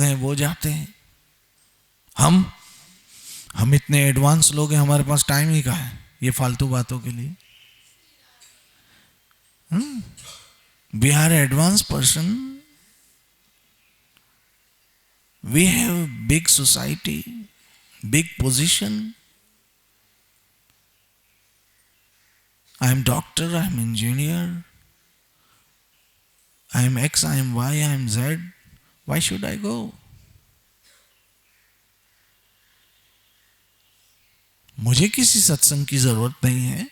हैं वो जाते हैं। हम इतने एडवांस लोग हैं, हमारे पास टाइम ही कहाँ है ये फालतू बातों के लिए। We are advance person, we have big society, big position. I am doctor, I am engineer, I am X, I am Y, I am Z, why should I go? मुझे किसी सत्संग की जरूरत नहीं है।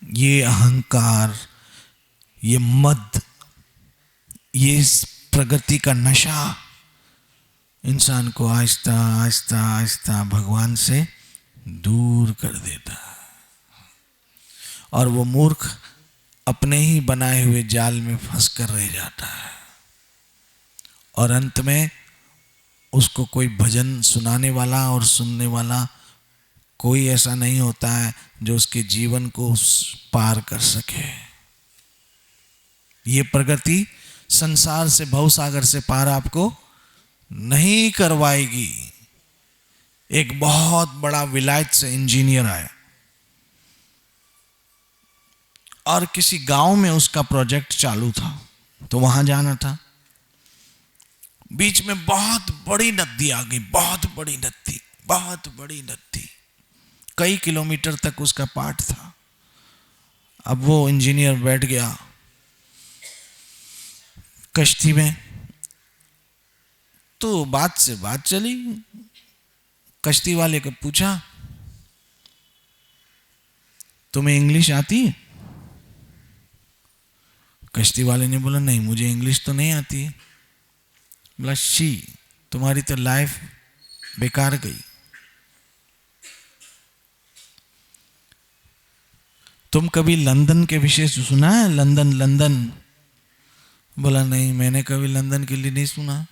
ये अहंकार, ये मद, ये प्रगति का नशा इंसान को आहिस्ता आहिस्ता आहिस्ता भगवान से दूर कर देता है, और वो मूर्ख अपने ही बनाए हुए जाल में फंस कर रह जाता है। और अंत में उसको कोई भजन सुनाने वाला और सुनने वाला कोई ऐसा नहीं होता है जो उसके जीवन को पार कर सके। ये प्रगति संसार से, भवसागर से पार आपको नहीं करवाएगी। एक बहुत बड़ा विलायत से इंजीनियर आया और किसी गांव में उसका प्रोजेक्ट चालू था, तो वहां जाना था। बीच में बहुत बड़ी नदी आ गई, बहुत बड़ी नदी, बहुत बड़ी नदी, कई किलोमीटर तक उसका पार्ट था। अब वो इंजीनियर बैठ गया कश्ती में, तो बात से बात चली। कश्ती वाले को पूछा, तुम्हें इंग्लिश आती है? कश्ती वाले ने बोला, नहीं मुझे इंग्लिश तो नहीं आती है। बोला, शी, तुम्हारी तो लाइफ बेकार गई। तुम कभी लंदन के विषय सुना है? London London? बोला, नहीं मैंने कभी लंदन के लिए नहीं सुना।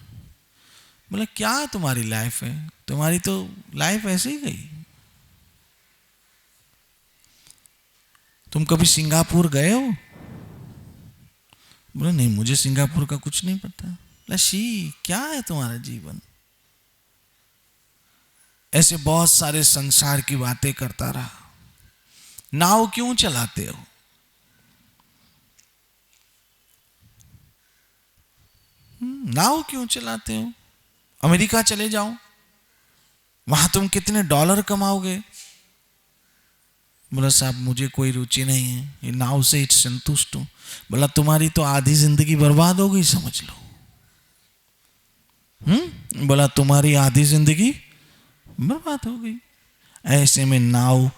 बोला, क्या तुम्हारी लाइफ है, तुम्हारी तो लाइफ ऐसे ही गई। तुम कभी सिंगापुर गए हो? बोला, नहीं मुझे सिंगापुर का कुछ नहीं पता। बोला, शी, क्या है तुम्हारा जीवन? ऐसे बहुत सारे संसार की बातें करता रहा। नाव क्यों चलाते हो? नाव क्यों चलाते हो? अमेरिका चले जाओ, वहां तुम कितने डॉलर कमाओगे। बोला, साहब मुझे कोई रुचि नहीं है, ये नाव से ही संतुष्ट हूं। बोला, तुम्हारी तो आधी जिंदगी बर्बाद हो गई समझ लो। बोला, तुम्हारी आधी जिंदगी बर्बाद हो गई। ऐसे में नाव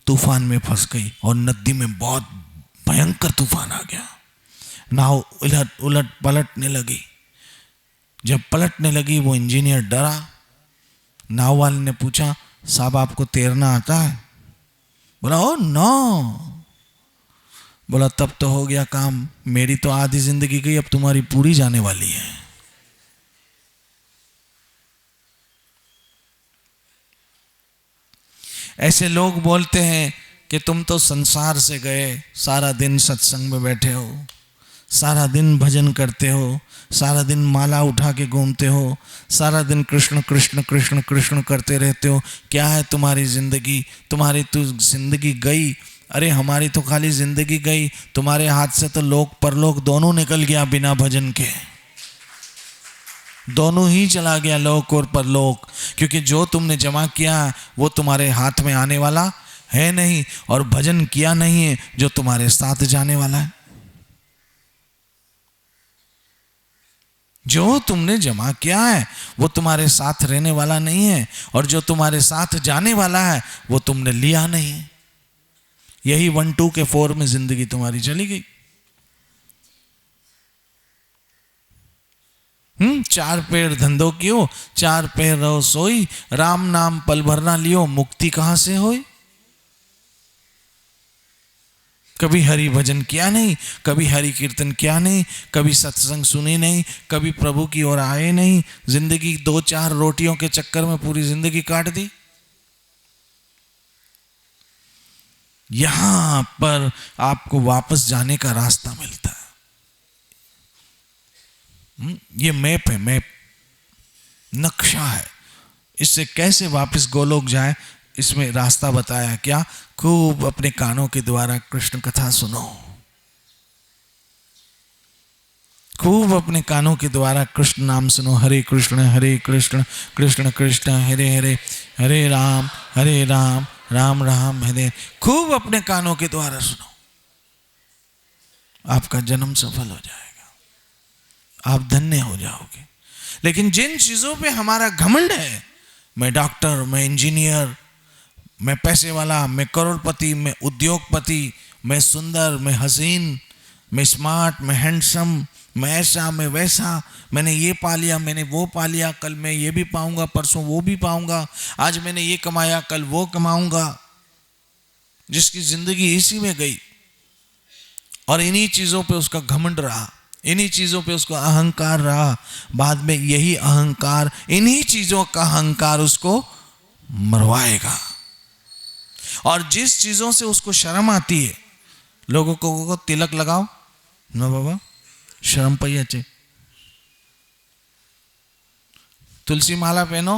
तूफान में फंस गई और नदी में बहुत भयंकर तूफान आ गया। नाव उलट उलट पलटने लगी। जब पलटने लगी वो इंजीनियर डरा। नाव वाले ने पूछा, साहब आपको तैरना आता है? बोला, ओ नो। बोला, तब तो हो गया काम, मेरी तो आधी जिंदगी गई, अब तुम्हारी पूरी जाने वाली है। ऐसे लोग बोलते हैं कि तुम तो संसार से गए, सारा दिन सत्संग में बैठे हो, सारा दिन भजन करते हो, सारा दिन माला उठा के घूमते हो, सारा दिन कृष्ण कृष्ण कृष्ण कृष्ण करते रहते हो, क्या है तुम्हारी जिंदगी? तुम्हारी तो जिंदगी गई। अरे हमारी तो खाली जिंदगी गई, तुम्हारे हाथ से तो लोक परलोक दोनों निकल गया बिना भजन के। दोनों ही चला गया, लोक और परलोक, क्योंकि जो तुमने जमा किया वो तुम्हारे हाथ में आने वाला है नहीं, और भजन किया नहीं है जो तुम्हारे साथ जाने वाला है। जो तुमने जमा किया है वो तुम्हारे साथ रहने वाला नहीं है, और जो तुम्हारे साथ जाने वाला है वो तुमने लिया नहीं है। यही 1 2 के 4 में जिंदगी तुम्हारी चली गई। 4 पैर धंधो कियो, 4 पैर रहो सोई, राम नाम पल भर ना लियो, मुक्ति कहां से होई। कभी हरि भजन किया नहीं, कभी हरि कीर्तन किया नहीं, कभी सत्संग सुनी नहीं, कभी प्रभु की ओर आए नहीं, जिंदगी 2-4 रोटियों के चक्कर में पूरी जिंदगी काट दी। यहां पर आपको वापस जाने का रास्ता मिलता है। ये मैप है, मैप, नक्शा है, इससे कैसे वापस गोलोक जाए, इसमें रास्ता बताया। क्या? खूब अपने कानों के द्वारा कृष्ण कथा सुनो, खूब अपने कानों के द्वारा कृष्ण नाम सुनो। हरे कृष्ण कृष्ण कृष्ण हरे हरे, हरे राम राम राम हरे। खूब अपने कानों के द्वारा सुनो, आपका जन्म सफल हो जाएगा, आप धन्य हो जाओगे। लेकिन जिन चीजों पे हमारा घमंड है, मैं डॉक्टर, मैं इंजीनियर, मैं पैसे वाला, मैं करोड़पति, मैं उद्योगपति, मैं सुंदर, मैं हसीन, मैं स्मार्ट, मैं हैंडसम, मैं ऐसा, मैं वैसा, मैंने ये पा लिया, मैंने वो पा लिया, कल मैं ये भी पाऊंगा, परसों वो भी पाऊंगा, आज मैंने ये कमाया, कल वो कमाऊंगा। जिसकी जिंदगी इसी में गई और इन्हीं चीजों पे उसका घमंड रहा, इन्हीं चीजों पे उसका अहंकार रहा। बाद में यही अहंकार, इन्हीं चीजों का अहंकार उसको मरवाएगा। और जिस चीजों से उसको शर्म आती है, लोगों को तिलक लगाओ ना बाबा, शर्म पई अचे, तुलसी माला पहनो,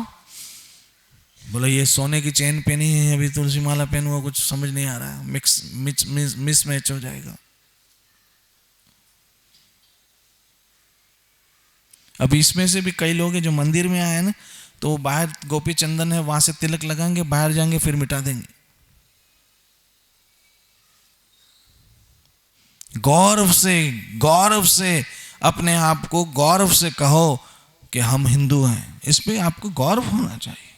बोलो ये सोने की चेन पहनी है, अभी तुलसी माला पहनूंगा, कुछ समझ नहीं आ रहा है, मिस मैच हो जाएगा। अब इसमें से भी कई लोग हैं जो मंदिर में आए ना, तो वो बाहर गोपी चंदन है वहां से तिलक लगाएंगे, बाहर जाएंगे फिर मिटा देंगे। गौरव से अपने आप को गौरव से कहो कि हम हिंदू हैं, इसमें आपको गौरव होना चाहिए।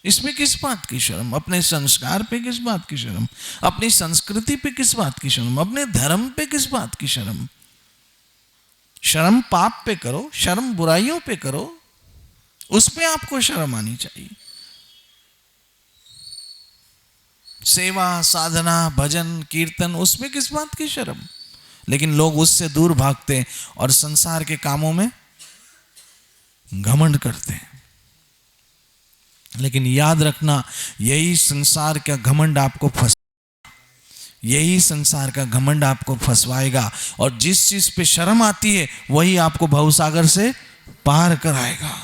इसमें किस बात की शर्म? अपने संस्कार पे किस बात की शर्म? अपनी संस्कृति पे किस बात की शर्म? अपने धर्म पे किस बात की शर्म? शर्म पाप पे करो, शर्म बुराइयों पे करो, उस पे आपको शर्म आनी चाहिए। सेवा, साधना, भजन, कीर्तन, उसमें किस बात की शर्म? लेकिन लोग उससे दूर भागते और संसार के कामों में घमंड करते हैं। लेकिन याद रखना, यही संसार का घमंड आपको यही संसार का घमंड आपको फंसवाएगा, और जिस चीज पे शर्म आती है वही आपको भवसागर से पार कराएगा।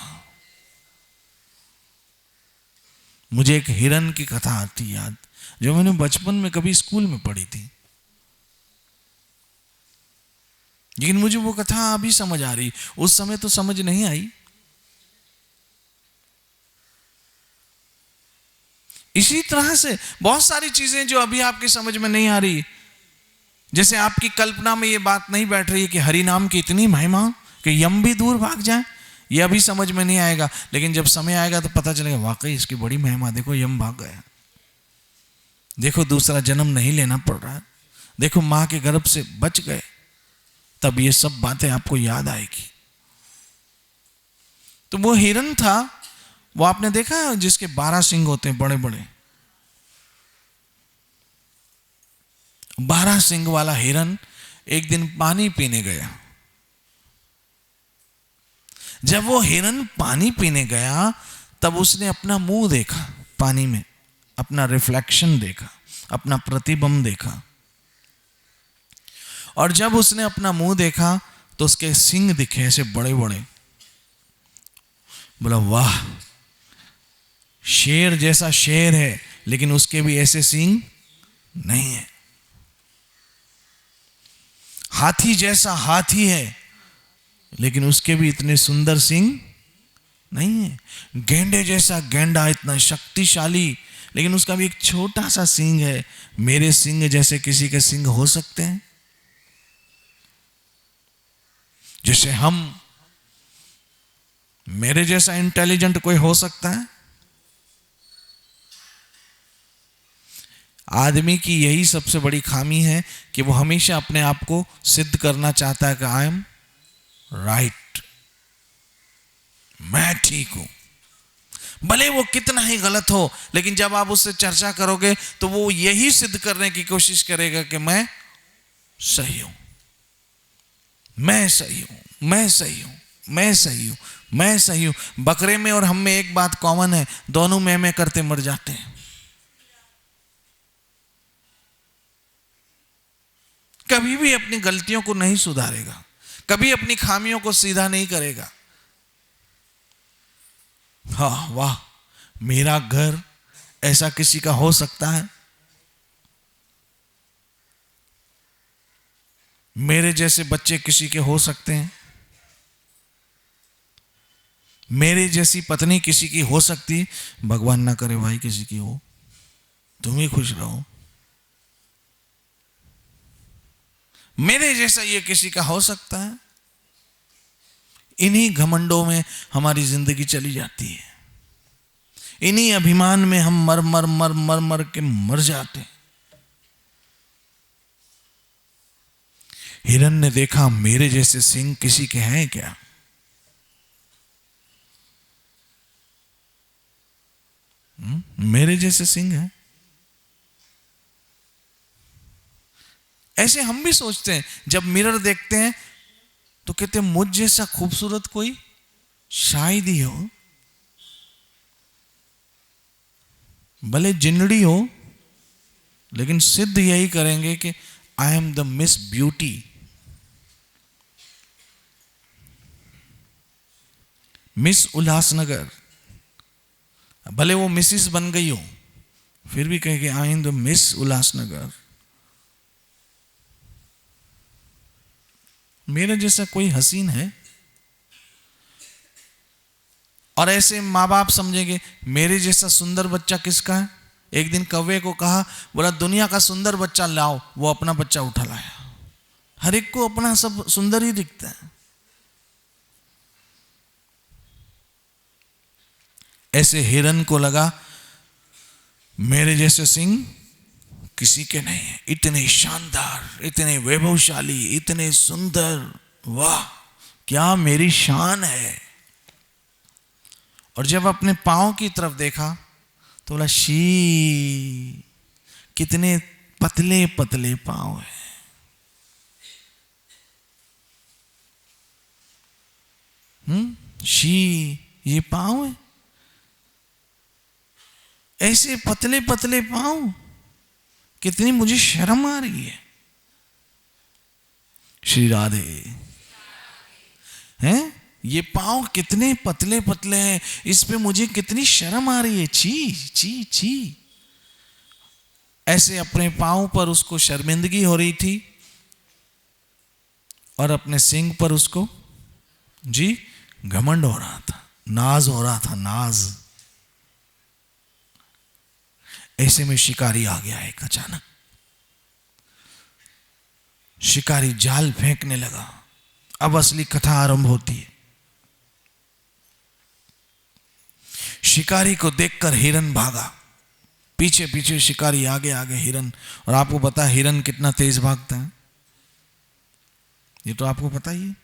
मुझे एक हिरन की कथा आती याद, जो मैंने बचपन में कभी स्कूल में पढ़ी थी, लेकिन मुझे वो कथा अभी समझ आ रही, उस समय तो समझ नहीं आई। इसी तरह से बहुत सारी चीजें जो अभी आपकी समझ में नहीं आ रही, जैसे आपकी कल्पना में ये बात नहीं बैठ रही है कि हरि नाम की इतनी महिमा कि यम भी दूर भाग जाए, ये अभी समझ में नहीं आएगा। लेकिन जब समय आएगा तो पता चलेगा वाकई इसकी बड़ी महिमा, देखो यम भाग गया, देखो दूसरा जन्म नहीं लेना पड़ रहा, देखो मां के गर्भ से बच गए, तब ये सब बातें आपको याद आएगी। तो वो हिरन था, वो आपने देखा है जिसके 12 सिंग होते हैं बड़े बड़े, 12 सिंग वाला हिरन एक दिन पानी पीने गया। जब वो हिरन पानी पीने गया तब उसने अपना मुंह देखा पानी में, अपना रिफ्लेक्शन देखा, अपना प्रतिबिंब देखा। और जब उसने अपना मुंह देखा तो उसके सिंग दिखे ऐसे बड़े बड़े। बोला वाह, शेर जैसा शेर है लेकिन उसके भी ऐसे सींग नहीं है। हाथी जैसा हाथी है लेकिन उसके भी इतने सुंदर सींग नहीं है। गेंडे जैसा गेंडा इतना शक्तिशाली लेकिन उसका भी एक छोटा सा सींग है। मेरे सींग जैसे किसी के सींग हो सकते हैं? जैसे हम, मेरे जैसा इंटेलिजेंट कोई हो सकता है? आदमी की यही सबसे बड़ी खामी है कि वो हमेशा अपने आप को सिद्ध करना चाहता है कि आई एम राइट, मैं ठीक हूं। भले वो कितना ही गलत हो, लेकिन जब आप उससे चर्चा करोगे तो वो यही सिद्ध करने की कोशिश करेगा कि मैं सही हूं, मैं सही हूं, मैं सही हूं, मैं सही हूं, मैं सही हूं। बकरे में और हम में एक बात कॉमन है, दोनों मैं करते मर जाते हैं। कभी भी अपनी गलतियों को नहीं सुधारेगा, कभी अपनी खामियों को सीधा नहीं करेगा। हाँ वाह, मेरा घर ऐसा किसी का हो सकता है, मेरे जैसे बच्चे किसी के हो सकते हैं, मेरी जैसी पत्नी किसी की हो सकती, भगवान ना करे भाई किसी की हो, तुम ही खुश रहो। मेरे जैसा ये किसी का हो सकता है। इन्हीं घमंडों में हमारी जिंदगी चली जाती है, इन्हीं अभिमान में हम मर मर मर मर मर के मर जाते हैं। हिरन ने देखा मेरे जैसे सिंह किसी के हैं क्या? मेरे जैसे सिंह है। ऐसे हम भी सोचते हैं, जब मिरर देखते हैं तो कहते हैं मुझ जैसा खूबसूरत कोई शायद ही हो, भले जिंदड़ी हो, लेकिन सिद्ध यही करेंगे कि I am the miss beauty. Miss Ulhasnagar, भले वो मिसिस बन गई हो, फिर भी कहेंगे I am the miss Ulhasnagar. मेरे जैसा कोई हसीन है? और ऐसे माँ बाप समझेंगे मेरे जैसा सुंदर बच्चा किसका है? एक दिन कौवे को कहा, बोला दुनिया का सुंदर बच्चा लाओ, वो अपना बच्चा उठा लाया। हर एक को अपना सब सुंदर ही दिखता है। ऐसे हिरन को लगा मेरे जैसे सिंह किसी के नहीं है, इतने शानदार, इतने वैभवशाली, इतने सुंदर, वाह क्या मेरी शान है। और जब अपने पांव की तरफ देखा तो बोला शी, कितने पतले पतले पांव है। शी, ये पांव है, ऐसे पतले पतले पांव, कितनी मुझे शर्म आ रही है। श्री राधे हैं, ये पांव कितने पतले पतले हैं, इस पे मुझे कितनी शर्म आ रही है, छी छी छी। ऐसे अपने पांव पर उसको शर्मिंदगी हो रही थी और अपने सिंग पर उसको जी घमंड हो रहा था, नाज हो रहा था, नाज। ऐसे में शिकारी आ गया एक अचानक। शिकारी जाल फेंकने लगा। अब असली कथा आरंभ होती है। शिकारी को देखकर हिरन भागा, पीछे पीछे शिकारी, आगे आगे हिरन। और आपको पता है हिरन कितना तेज भागता है, ये तो आपको पता ही है।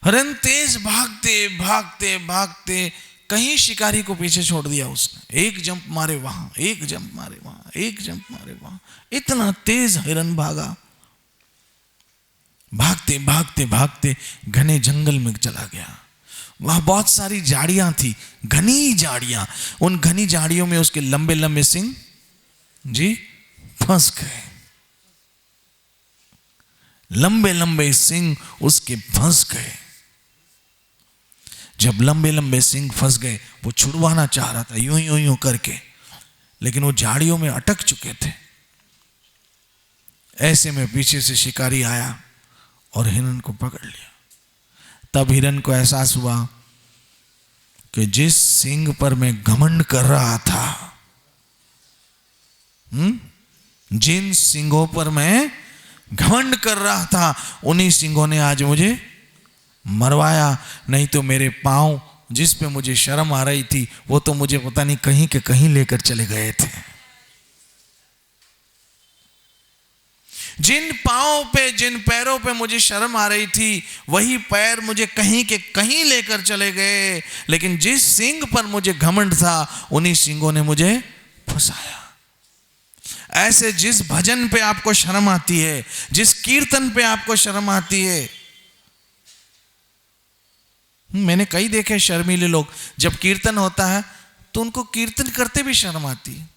हिरन तेज भागते भागते भागते कहीं शिकारी को पीछे छोड़ दिया उसने। एक जंप मारे वहां, एक जंप मारे वहां, एक जंप मारे वहां, इतना तेज हिरन भागा। भागते भागते भागते घने जंगल में चला गया। वहां बहुत सारी झाड़ियां थी, घनी झाड़ियां। उन घनी झाड़ियों में उसके लंबे लंबे सिंग जी फंस गए। लंबे लंबे सिंग उसके फंस गए। जब लंबे लंबे सिंग फंस गए, वो छुड़वाना चाह रहा था यूं यूं यूं करके, लेकिन वो झाड़ियों में अटक चुके थे। ऐसे में पीछे से शिकारी आया और हिरन को पकड़ लिया। तब हिरन को एहसास हुआ कि जिस सिंग पर मैं घमंड कर रहा था, जिन सिंगों पर मैं घमंड कर रहा था, उन्हीं सिंगों ने आज मुझे मरवाया। नहीं तो मेरे पांव जिस पे मुझे शर्म आ रही थी, वो तो मुझे पता नहीं कहीं के कहीं लेकर चले गए थे। जिन पांवों पे, जिन पैरों पे मुझे शर्म आ रही थी, वही पैर मुझे कहीं के कहीं लेकर चले गए। लेकिन जिस सिंग पर मुझे घमंड था, उन्हीं सिंगों ने मुझे फंसाया। ऐसे जिस भजन पे आपको शर्म आती है, जिस कीर्तन पे आपको शर्म आती है, मैंने कई देखे शर्मीले लोग, जब कीर्तन होता है तो उनको कीर्तन करते भी शर्म आती है।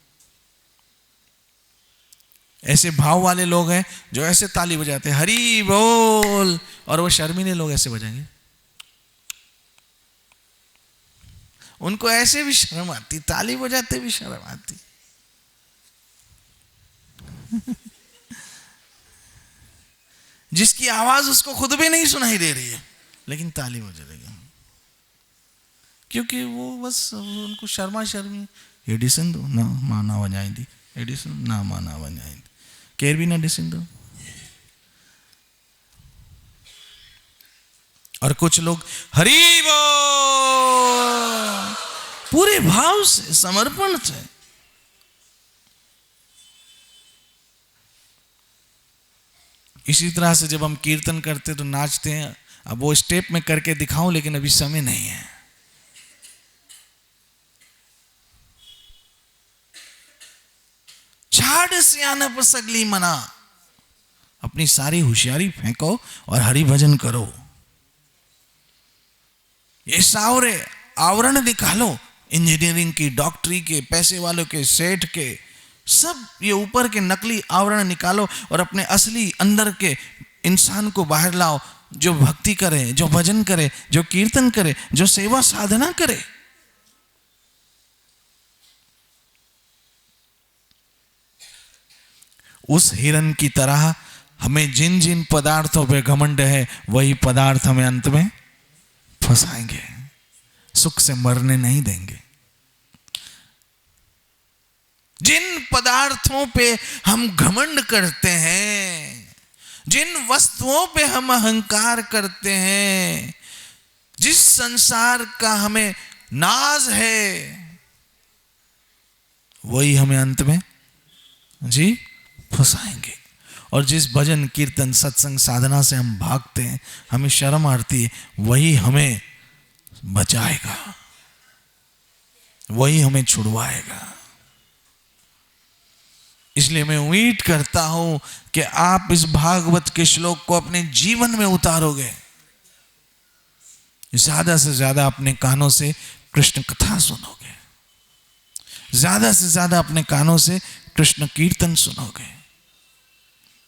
ऐसे भाव वाले लोग हैं जो ऐसे ताली बजाते हैं, हरी बोल, और वो शर्मीले लोग ऐसे बजाएंगे, उनको ऐसे भी शर्म आती, ताली बजाते भी शर्म आती। जिसकी आवाज उसको खुद भी नहीं सुनाई दे रही है, लेकिन ताली बजा रही है, क्योंकि वो बस उनको शर्मा शर्मी, एडिसन दो ना माना वजाई दी, एडिसन ना माना वजाई दी, केर भी ना डिसन दो। और कुछ लोग हरि बोल, पूरे भाव से, समर्पण से। इसी तरह से जब हम कीर्तन करते तो नाचते हैं, अब वो स्टेप में करके दिखाऊं, लेकिन अभी समय नहीं है। छाड़ से आना पर सगली मना, अपनी सारी होशियारी फेंको और हरि भजन करो। ये सारे आवरण निकालो, इंजीनियरिंग की, डॉक्टरी के, पैसे वालों के, सेठ के, सब ये ऊपर के नकली आवरण निकालो और अपने असली अंदर के इंसान को बाहर लाओ, जो भक्ति करे, जो भजन करे, जो कीर्तन करे, जो सेवा साधना करे। उस हिरन की तरह हमें जिन जिन पदार्थों पे घमंड है, वही पदार्थ हमें अंत में फंसाएंगे, सुख से मरने नहीं देंगे। जिन पदार्थों पे हम घमंड करते हैं, जिन वस्तुओं पे हम अहंकार करते हैं, जिस संसार का हमें नाज है, वही हमें अंत में जी फंसाएंगे। और जिस भजन कीर्तन सत्संग साधना से हम भागते हैं, हमें शर्म आती है, वही हमें बचाएगा, वही हमें छुड़वाएगा। इसलिए मैं उम्मीद करता हूं कि आप इस भागवत के श्लोक को अपने जीवन में उतारोगे। ज्यादा से ज्यादा अपने कानों से कृष्ण कथा सुनोगे, ज्यादा से ज्यादा अपने कानों से कृष्ण कीर्तन सुनोगे,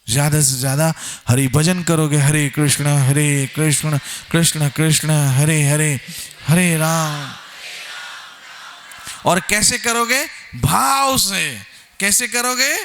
ज्यादा से ज्यादा हरि भजन करोगे। हरे कृष्ण कृष्ण कृष्ण हरे हरे, हरे राम। और कैसे करोगे? भाव से। कैसे करोगे?